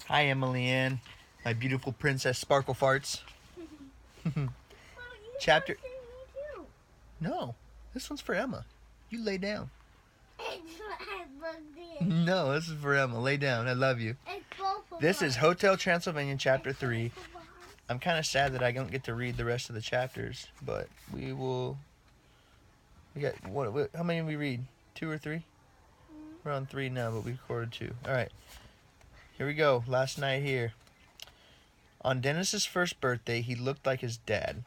Hi, Emily Ann, my beautiful princess Sparkle Farts. Chapter. No, this one's for Emma. You lay down. No, this is for Emma. Lay down. I love you. This is Hotel Transylvania, Chapter 3. I'm kind of sad that I don't get to read the rest of the chapters, but we will. We got what? How many did we read? 2 or 3? We're on 3 now, but we recorded 2. All right. Here we go. Last night here. On Dennis's first birthday, he looked like his dad.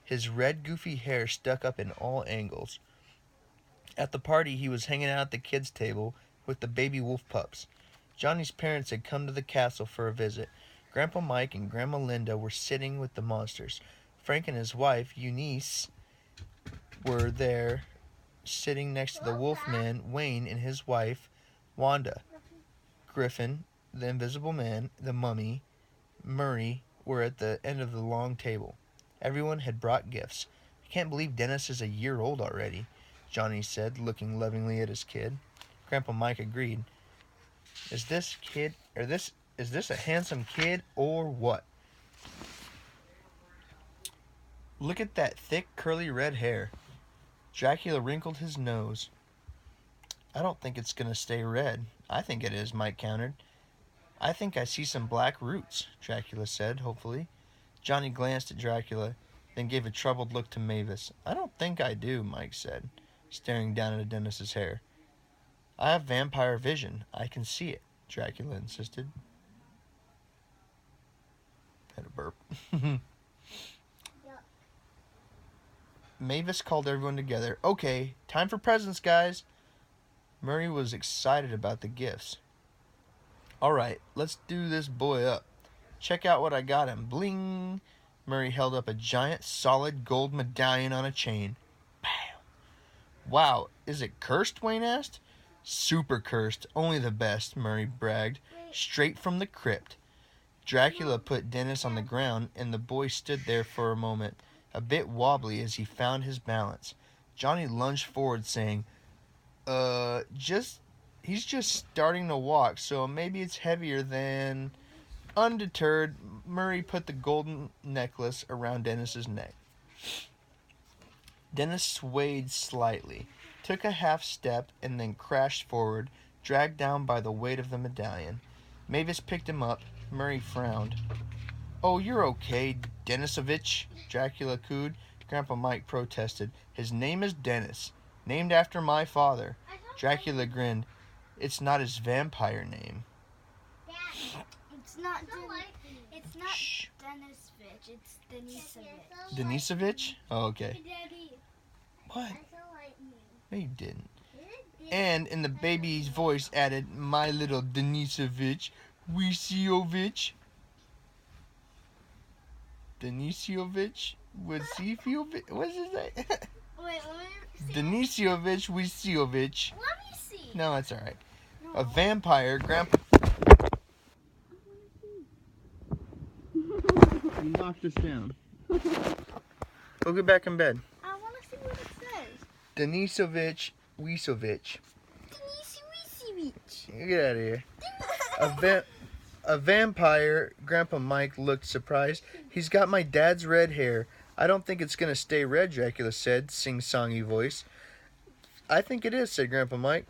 His red, goofy hair stuck up in all angles. At the party, he was hanging out at the kids' table with the baby wolf pups. Johnny's parents had come to the castle for a visit. Grandpa Mike and Grandma Linda were sitting with the monsters. Frank and his wife, Eunice, were there sitting next to the wolfman, Wayne, and his wife, Wanda. Griffin, the Invisible Man, the Mummy, Murray were at the end of the long table. Everyone had brought gifts. I can't believe Dennis is a year old already, Johnny said, looking lovingly at his kid. Grandpa Mike agreed. Is this a handsome kid or what? Look at that thick, curly red hair. Dracula wrinkled his nose. I don't think it's going to stay red. I think it is, Mike countered. I think I see some black roots, Dracula said, hopefully. Johnny glanced at Dracula, then gave a troubled look to Mavis. I don't think I do, Mike said, staring down at Dennis's hair. I have vampire vision. I can see it, Dracula insisted. Had a burp. Mavis called everyone together. Okay, time for presents, guys. Murray was excited about the gifts. Alright, let's do this boy up. Check out what I got him. Bling! Murray held up a giant, solid gold medallion on a chain. Bam! Wow, is it cursed? Wayne asked. Super cursed. Only the best, Murray bragged. Straight from the crypt. Dracula put Dennis on the ground, and the boy stood there for a moment, a bit wobbly as he found his balance. Johnny lunged forward, saying, he's just starting to walk, so maybe it's heavier than... Undeterred, Murray put the golden necklace around Dennis's neck. Dennis swayed slightly, took a half step, and then crashed forward, dragged down by the weight of the medallion. Mavis picked him up. Murray frowned. Oh, you're okay, Denisovich, Dracula cooed. Grandpa Mike protested. His name is Dennis, named after my father. Dracula grinned. It's not his vampire name. It's not Denisovich, it's Denisovich. Denisovich? Oh, okay. What? No, you didn't. And in the baby's voice added, my little Denisovich, Wisiovich. Denisovich? Wisiovich? What's his name? Wait, let me see. Denisovich Wisiovich. Let me see. No, that's alright. No. A vampire, Grandpa... You knocked us down. Go get back in bed. I want to see what it says. Denisovich Wisovich. Denisovich. Get out of here. A vampire. Grandpa Mike looked surprised. He's got my dad's red hair. I don't think it's going to stay red, Dracula said, sing-songy voice. I think it is, said Grandpa Mike.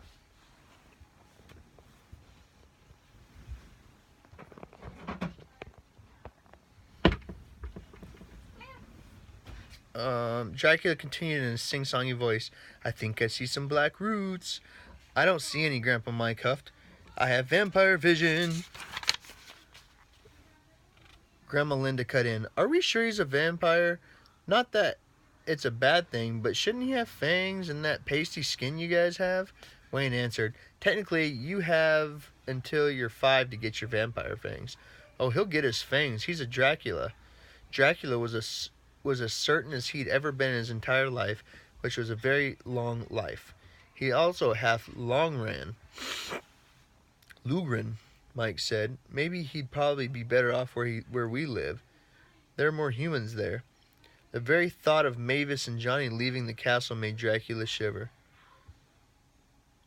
Dracula continued in his sing-songy voice. I think I see some black roots. I don't see any, Grandpa Mike huffed. I have vampire vision. Grandma Linda cut in. Are we sure he's a vampire? Not that it's a bad thing, but shouldn't he have fangs and that pasty skin you guys have? Wayne answered. Technically, you have until you're 5 to get your vampire fangs. Oh, he'll get his fangs. He's a Dracula. Dracula was as certain as he'd ever been in his entire life, which was a very long life. He also half long ran. Lugren, Mike said. Maybe he'd probably be better off where we live. There are more humans there. The very thought of Mavis and Johnny leaving the castle made Dracula shiver.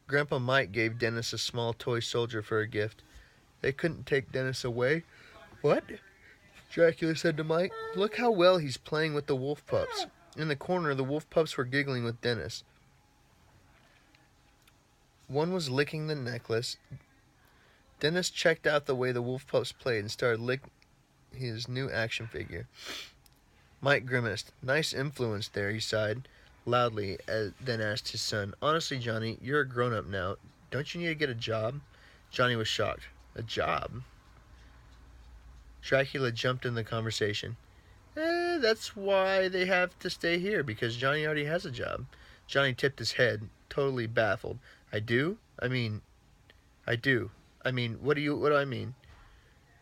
Grandpa Mike gave Dennis a small toy soldier for a gift. They couldn't take Dennis away. What? Dracula said to Mike. Look how well he's playing with the wolf pups. In the corner, the wolf pups were giggling with Dennis. One was licking the necklace. Dennis checked out the way the wolf pups played and started licking his new action figure. Mike grimaced. Nice influence there, he sighed loudly, then asked his son, Honestly, Johnny, you're a grown-up now. Don't you need to get a job? Johnny was shocked. A job? Dracula jumped in the conversation. That's why they have to stay here, because Johnny already has a job. Johnny tipped his head, totally baffled. I do? I mean, what do I mean?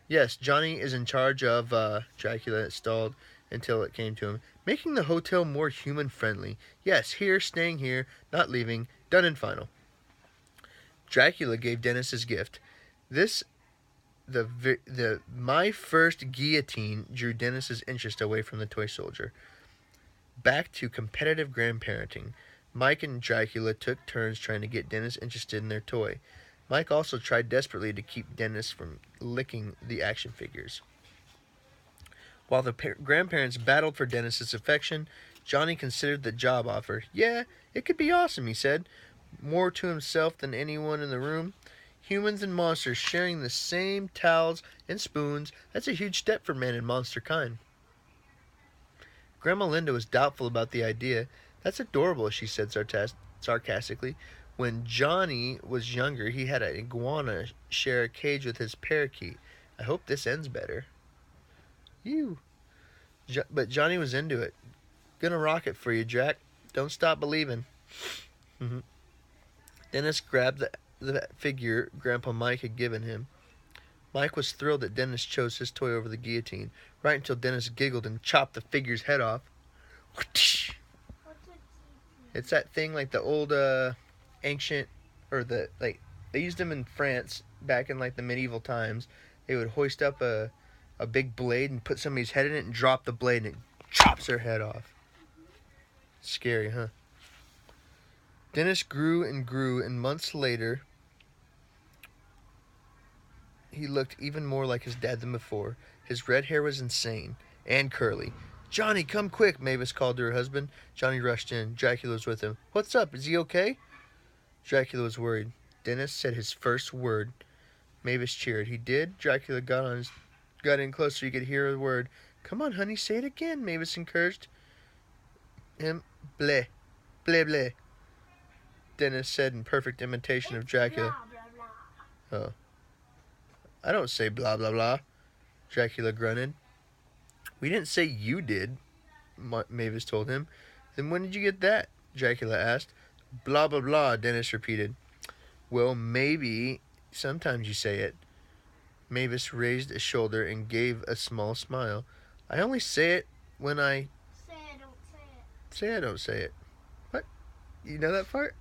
Yes, Johnny is in charge of, Dracula stalled until it came to him. Making the hotel more human-friendly. Yes, here, staying here, not leaving, done and final. Dracula gave Dennis his gift. My first guillotine drew Dennis's interest away from the toy soldier. Back to competitive grandparenting. Mike and Dracula took turns trying to get Dennis interested in their toy. Mike also tried desperately to keep Dennis from licking the action figures. While the grandparents battled for Dennis's affection, Johnny considered the job offer. Yeah, it could be awesome, he said, more to himself than anyone in the room. Humans and monsters sharing the same towels and spoons. That's a huge step for man and monster kind. Grandma Linda was doubtful about the idea. That's adorable, she said sarcastically. When Johnny was younger, he had an iguana share a cage with his parakeet. I hope this ends better. But Johnny was into it. Gonna rock it for you, Jack. Don't stop believing. Dennis grabbed the figure Grandpa Mike had given him. Mike was thrilled that Dennis chose his toy over the guillotine, right until Dennis giggled and chopped the figure's head off. It's that thing like the old ancient, or they used them in France back in like the medieval times. They would hoist up a big blade and put somebody's head in it and drop the blade and it chops their head off. Scary, huh? Dennis grew, and months later, he looked even more like his dad than before. His red hair was insane and curly. Johnny, come quick, Mavis called to her husband. Johnny rushed in. Dracula was with him. What's up? Is he okay? Dracula was worried. Dennis said his first word. Mavis cheered. He did? Dracula got in closer so he could hear the word. Come on, honey, say it again, Mavis encouraged him. Bleh. Bleh, bleh. Dennis said in perfect imitation of Dracula. Blah, blah, blah. Oh. I don't say blah, blah, blah. Dracula grunted. We didn't say you did, Mavis told him. Then when did you get that? Dracula asked. Blah, blah, blah, Dennis repeated. Well, maybe sometimes you say it. Mavis raised a shoulder and gave a small smile. I only say it when I... Say I don't say it. Say I don't say it. What? You know that part?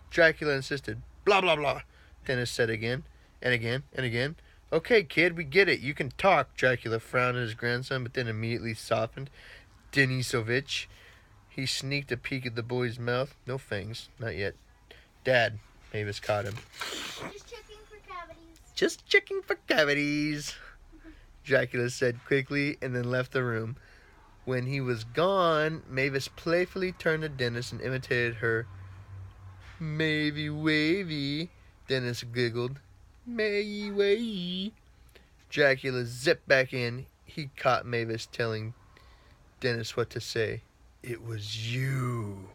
Dracula insisted. Blah, blah, blah, Dennis said again, and again, and again. Okay, kid, we get it. You can talk, Dracula frowned at his grandson, but then immediately softened. Denisovich. He sneaked a peek at the boy's mouth. No fangs. Not yet. Dad. Mavis caught him. Just checking for cavities. Just checking for cavities, Dracula said quickly and then left the room. When he was gone, Mavis playfully turned to Dennis and imitated her. Maybe wavy, Dennis giggled. May way. Dracula zipped back in. He caught Mavis telling Dennis what to say. It was you.